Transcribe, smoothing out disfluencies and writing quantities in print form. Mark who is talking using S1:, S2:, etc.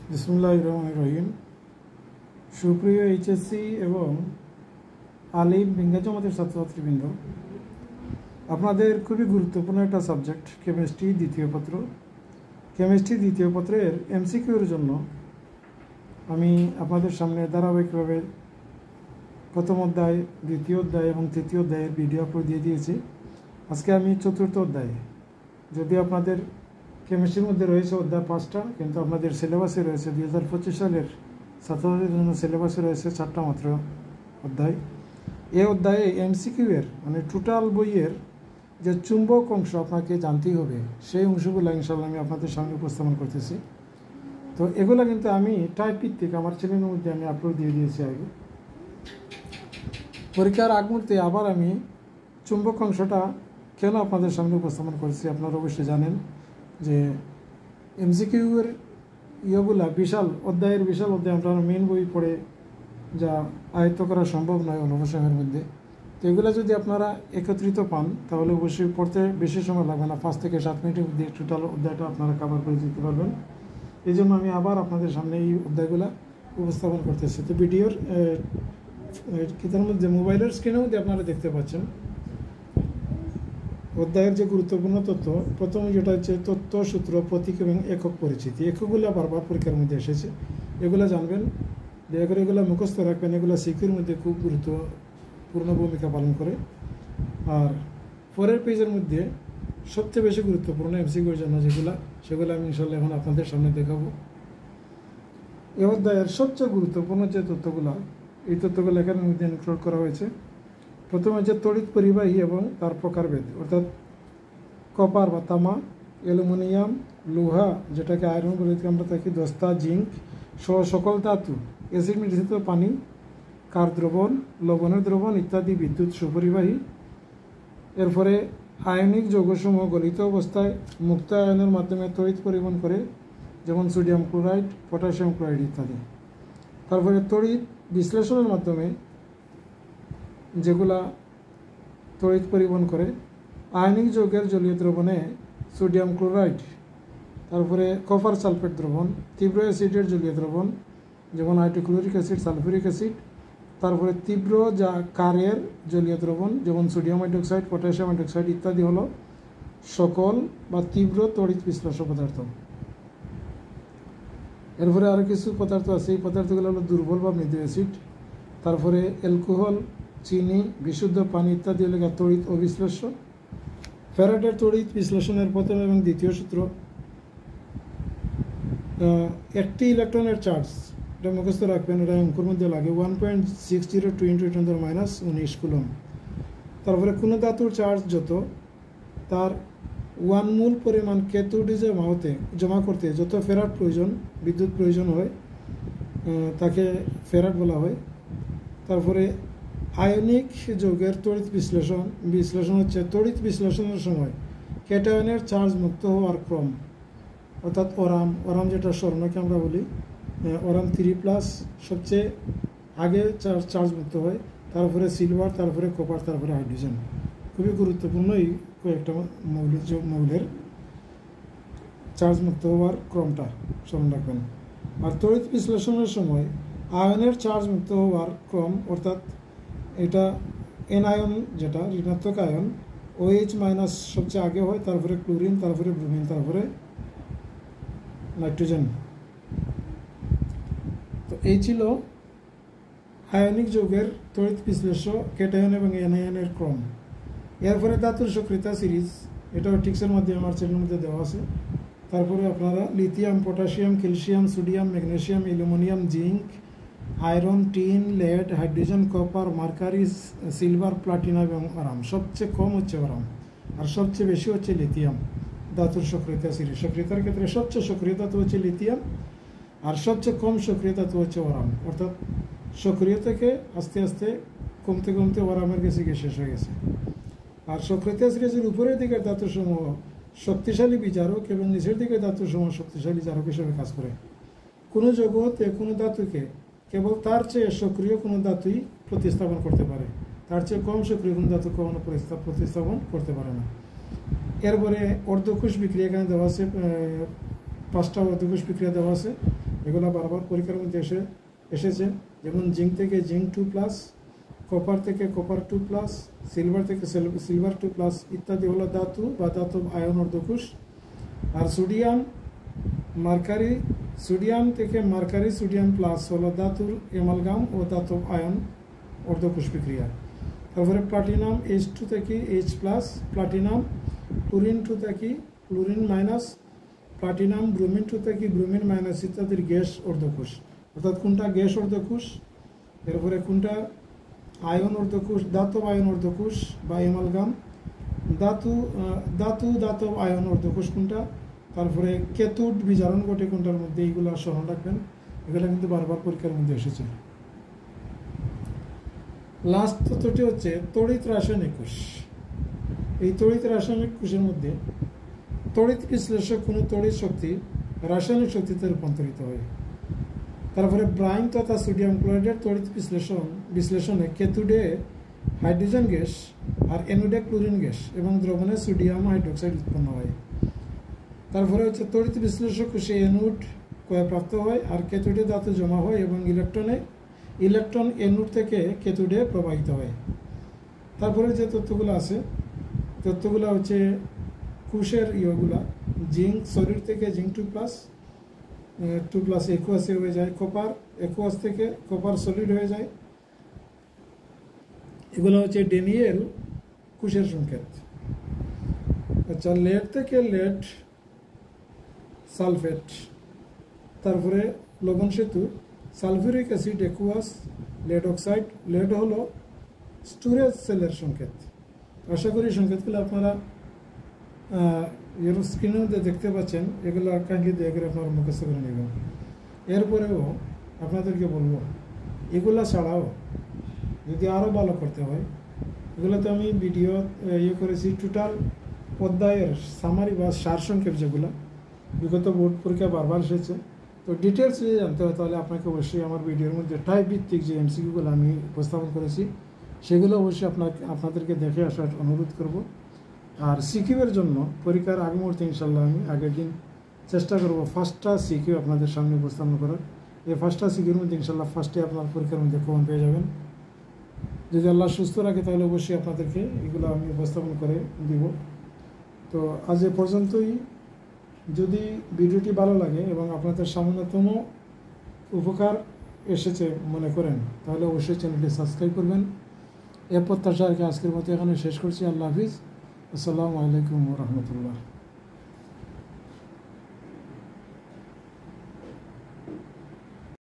S1: বিসমুল্লাহির রহমানির রহিম। সুপ্রিয় এইচএসসি এবং আলিম বিজ্ঞান জমাতের ছাত্রছাত্রীবৃন্দ, আপনাদের খুবই গুরুত্বপূর্ণ একটা সাবজেক্ট কেমিস্ট্রি দ্বিতীয় পত্র। কেমিস্ট্রি দ্বিতীয় পত্রের এমসিকিউর জন্য আমি আপনাদের সামনে ধারাবাহিকভাবে প্রথম অধ্যায়, দ্বিতীয় অধ্যায় এবং তৃতীয় অধ্যায়ের ভিডিও আপলোড দিয়ে দিয়েছি। আজকে আমি চতুর্থ অধ্যায়, যদিও আপনাদের কেমিস্ট্রির মধ্যে রয়েছে অধ্যায় 5টা, কিন্তু আপনাদের সিলেবাসে রয়েছে 2025 সালের ছাত্রছাত্রীদের জন্য সিলেবাসে রয়েছে 4টা মাত্র অধ্যায়। এই অধ্যায়ে এমসিকিউ এর মানে টোটাল বইয়ের যে চুম্বক অংশ আপনাকে জানতেই হবে, সেই অংশগুলো ইনশাআল্লাহ আমি আপনাদের সামনে উপস্থাপন করতেছি। তো এগুলো কিন্তু আমি টাইপ ভিত্তিক আমার চ্যানেলের মধ্যে আমি আপলোড দিয়ে দিয়েছি আগে। পরীক্ষার আগ মুহূর্তে আবার আমি চুম্বক অংশটা কেন আপনাদের সামনে উপস্থাপন করছি, আপনারা অবশ্যই জানেন যে এমসিকিউর ইয়েগুলা বিশাল অধ্যায়, আপনারা মেন বই পড়ে যা আয়ত্ত করা সম্ভব নয় অল্প সময়ের মধ্যে। তো এগুলো যদি আপনারা একত্রিত পান তাহলে অবশ্যই পড়তে বেশি সময় লাগবে না, 5 থেকে 7 মিনিটের মধ্যে টোটাল অধ্যায়টা আপনারা কভার করে দিতে পারবেন। এই জন্য আমি আবার আপনাদের সামনে এই অধ্যায়গুলো উপস্থাপন করতেছি। তো ভিডিওর কিতার মধ্যে মোবাইলের স্ক্রিনের মধ্যে আপনারা দেখতে পাচ্ছেন অধ্যায়ের যে গুরুত্বপূর্ণ তথ্য। প্রথম যেটা হচ্ছে তথ্য, সূত্র, প্রতীক এবং একক পরিচিতি। এককগুলো বারবার পরীক্ষার মধ্যে এসেছে, এগুলো জানবেন, দয়া করে এগুলো মুখস্থ রাখবেন। এগুলো সিকিউর মধ্যে খুব গুরুত্বপূর্ণ ভূমিকা পালন করে। আর পরের পেজের মধ্যে সবচেয়ে বেশি গুরুত্বপূর্ণ এমসিকিউর জন্য সেগুলো আমি ইনশাআল্লাহ এখন আপনাদের সামনে দেখাবো। এই অধ্যায়ের সবচেয়ে গুরুত্বপূর্ণ যে তথ্যগুলো, এই তথ্যগুলো এখানে মধ্যে ইনক্লুড করা হয়েছে। প্রথমে যে তড়িৎ পরিবাহী এবং তার প্রকারভেদ, অর্থাৎ কপার বা তামা, অ্যালুমিনিয়াম, লোহা যেটাকে আয়রন বলে আমরা থাকি, দস্তা, জিঙ্ক সহ সকল ধাতু, অ্যাসিড মিশ্রিত পানি, কার দ্রবণ, লবণের দ্রবণ ইত্যাদি বিদ্যুৎ সুপরিবাহী। এরপরে আয়নিক যৌগসমূহ গলিত অবস্থায় মুক্ত আয়নের মাধ্যমে তড়িৎ পরিবহন করে, যেমন সোডিয়াম ক্লোরাইড, পটাশিয়াম ক্লোরাইড ইত্যাদি। তারপরে তড়িৎ বিশ্লেষণের মাধ্যমে যেগুলা তড়িৎ পরিবহন করে, আয়নিক যৌগের জলীয় দ্রবণে সোডিয়াম ক্লোরাইড, তারপরে কপার সালফেট দ্রবণ, তীব্র অ্যাসিডের জলীয় দ্রবণ যেমন হাইড্রোক্লোরিক অ্যাসিড, সালফিউরিক অ্যাসিড, তারপরে তীব্র যা কারের জলীয় দ্রবণ যেমন সোডিয়াম হাইড্রোক্সাইড, পটাশিয়াম হাইড্রোক্সাইড ইত্যাদি হলো সকল বা তীব্র তড়িৎ বিশ্লেষ্য পদার্থ। এরপরে আরও কিছু পদার্থ আছে, এই পদার্থগুলো হলো দুর্বল বা মৃদু অ্যাসিড। তারপরে অ্যালকোহল, চিনি, বিশুদ্ধ পানি ইত্যাদি হলো তড়িৎ অবিশ্লেষ্য। ফ্যারাডের তড়িৎ বিশ্লেষণের প্রথম এবং দ্বিতীয় সূত্র, একটি ইলেকট্রনের চার্জ, এটা মুখস্থ রাখবেন, এটা অঙ্কের মধ্যে লাগে 1.602 × 10⁻19 কুলম। তারপরে কোনো ধাতুর চার্জ যত, তার 1 মোল পরিমাণ ক্যাথোডিজে জমা করতে যত ফেরাড প্রয়োজন, বিদ্যুৎ প্রয়োজন হয়, তাকে ফেরাড বলা হয়। তারপরে আয়নিক যৌগের তড়িৎ বিশ্লেষণ হচ্ছে তড়িৎ বিশ্লেষণের সময় ক্যাটায়নের চার্জ মুক্ত হওয়ার ক্রম, অর্থাৎ ওরাম যেটা স্বর্ণকে আমরা বলি, ওরাম 3+ সবচেয়ে আগে চার্জ মুক্ত হয়, তারপরে সিলভার, তারপরে কপার, তারপরে হাইড্রোজেন। খুবই গুরুত্বপূর্ণ এই কয়েকটা মৌলের চার্জ মুক্ত হওয়ার ক্রমটা স্মরণ রাখবেন। আর তড়িৎ বিশ্লেষণের সময় আয়নের চার্জ মুক্ত হওয়ার ক্রম, অর্থাৎ এটা এন আয়ন যেটা ঋণাত্মক আয়ন, OH- সবচেয়ে আগে হয়, তারপরে ক্লোরিন, তারপরে ব্রোমিন, তারপরে নাইট্রোজেন। তো এই ছিল আয়নিক যৌগের তড়িৎ বিশ্লেষ্য ক্যাটায়ন এবং অ্যানায়নের ক্রম। এরপরে ধাতুর সক্রিয়তা সিরিজ, এটাও টিক্সের মাধ্যমে আমার চ্যানেলের মধ্যে দেওয়া আছে। তারপরে আপনারা lithium, potassium, calcium, sodium, magnesium, aluminium, zinc, iron, tin, lead, hydrogen, copper, mercury, silver, platinum এবং ওরাম। সবচেয়ে কম হচ্ছে ওরাম আর সবচেয়ে বেশি হচ্ছে লিথিয়াম। ধাতুর সক্রিয়তা সিরিজ, সক্রিয়তার ক্ষেত্রে সবচেয়ে সক্রিয় ধাতু হচ্ছে লিথিয়াম আর সবচেয়ে কম সক্রিয় ধাতু হচ্ছে ওরাম। অর্থাৎ সক্রিয় থেকে আস্তে আস্তে কমতে কমতে ওরামের কাছে গিয়ে শেষ হয়ে গেছে। আর সক্রিয়তা সিরিজের উপরের দিকের ধাতুসমূহ শক্তিশালী বিজারক এবং নিচের দিকের ধাতুসমূহ শক্তিশালী জারক হিসেবে কাজ করে। কোনো জগতে কোনো ধাতুকে কেবল তার চেয়ে সক্রিয় কোনো ধাতুই প্রতিস্থাপন করতে পারে, তার চেয়ে কম সক্রিয় কোনো ধাতু কখনো প্রতিস্থাপন করতে পারে না। এরপরে অর্ধকোষ বিক্রিয়া এখানে দেওয়া আছে, 5টা অর্ধকোষ বিক্রিয়া দেওয়া আছে। এগুলো বারবার পরীক্ষার মধ্যে এসেছে, যেমন জিঙ্ক থেকে জিঙ্ক 2+, কপার থেকে কপার 2+, সিলভার থেকে সিলভার 2+, ইত্যাদি হলো ধাতু বা ধাতব আয়ন অর্ধকোষ। আর সোডিয়াম থেকে মার্কারি সোডিয়াম প্লাস হলো ধাতুর অ্যামালগাম ও ধাতব আয়ন অর্ধকোষ বিক্রিয়া। তারপরে প্লাটিনাম H2 থেকে H+, প্লাটিনাম ক্লোরিন 2 থেকে ক্লোরিন মাইনাস, প্লাটিনাম ব্রোমিন 2 থেকে ব্রোমিন মাইনাস ইত্যাদির গ্যাস অর্ধকোষ। অর্থাৎ কোনটা গ্যাস অর্ধকোষ, এরপরে কোনটা আয়ন অর্ধকোষ, ধাতব আয়ন অর্ধকোষ বা অ্যামালগাম, ধাতব আয়ন অর্ধকোষ কোনটা, তারপরে ক্যাথোড বিজারণ ঘটে কোনটার মধ্যে, এইগুলো স্মরণ রাখবেন। এগুলো কিন্তু বারবার পরীক্ষার মধ্যে এসেছে। লাস্ট তথ্যটি হচ্ছে তড়িৎ রাসায়নিক কোষ। এই তড়িৎ রাসায়নিক কোষের মধ্যে তড়িৎ বিশ্লেষক কোনো তড়িৎ শক্তি রাসায়নিক শক্তিতে রূপান্তরিত হয়। তারপরে ব্রাইন তথা সোডিয়াম ক্লোরাইডের তড়িৎ বিশ্লেষণে ক্যাথোডে হাইড্রোজেন গ্যাস আর অ্যানোডে ক্লোরিন গ্যাস এবং দ্রবণে সোডিয়াম হাইড্রোক্সাইড উৎপন্ন হয়। তারপরে হচ্ছে তড়িৎ বিশ্লেষক কোষে অ্যানোড ক্ষয়প্রাপ্ত হয় আর ক্যাথোডে ধাতু জমা হয় এবং ইলেকট্রন অ্যানোড থেকে ক্যাথোডে প্রবাহিত হয়। তারপরে যে তথ্যগুলো আছে, তথ্যগুলো হচ্ছে কোষের ইয়েগুলা, জিঙ্ক শরীর থেকে জিঙ্ক 2+ একুয়াসে হয়ে যায়, কপার একুয়াস থেকে কপার সলিড হয়ে যায়। এগুলো হচ্ছে ডেনিয়েল কোষের সংকেত। আচ্ছা, লেড থেকে লেড সালফেট, তারপরে লবণ সেতু, sulphuric acid aqueous, lead oxide. Lead হলো স্টোরেজ সেলের সংকেত। আশা করি সংকেতগুলো আপনারা স্ক্রিনের মধ্যে দেখতে পাচ্ছেন। এগুলো কাইন্ডলি দিয়ে করে আপনারা মুখস্থ করে নেবেন। এরপরেও আপনাদেরকে বলবো, এগুলা ছাড়াও যদি আরও ভালো করতে হয়, এগুলোতে আমি ভিডিও করেছি টোটাল অধ্যায়ের সামারি বা সারসংক্ষেপ, যেগুলো বিগত বোর্ড পরীক্ষা বারবার এসেছে। তো ডিটেলস যদি জানতে হয় তাহলে আপনাকে অবশ্যই আমার ভিডিওর মধ্যে টাইপ ভিত্তিক যে MCQগুলো আমি উপস্থাপন করেছি সেগুলো অবশ্যই আপনাদেরকে দেখে আসার অনুরোধ করব। আর সিকিউর জন্য পরীক্ষার আগ মুহূর্তে ইনশাল্লাহ আমি আগের দিন চেষ্টা করব ফার্স্টটা সিকিউ আপনাদের সামনে উপস্থাপন করার। এই ফার্স্টটা সিকিউর মধ্যে ইনশাল্লাহ ফার্স্টে আপনার পরীক্ষার মধ্যে কমন পেয়ে যাবেন। যদি আল্লাহ সুস্থ রাখে তাহলে অবশ্যই আপনাদেরকে এগুলো আমি উপস্থাপন করে দিব। তো আজ এ পর্যন্তই। যদি ভিডিওটি ভালো লাগে এবং আপনাদের সামান্যতম উপকার এসেছে মনে করেন তাহলে অবশ্যই চ্যানেলটি সাবস্ক্রাইব করবেন। এ প্রত্যাশা আজকের মতো এখানে শেষ করছি। আল্লাহ হাফিজ। আসসালামু আলাইকুম ওয়া রাহমাতুল্লাহ।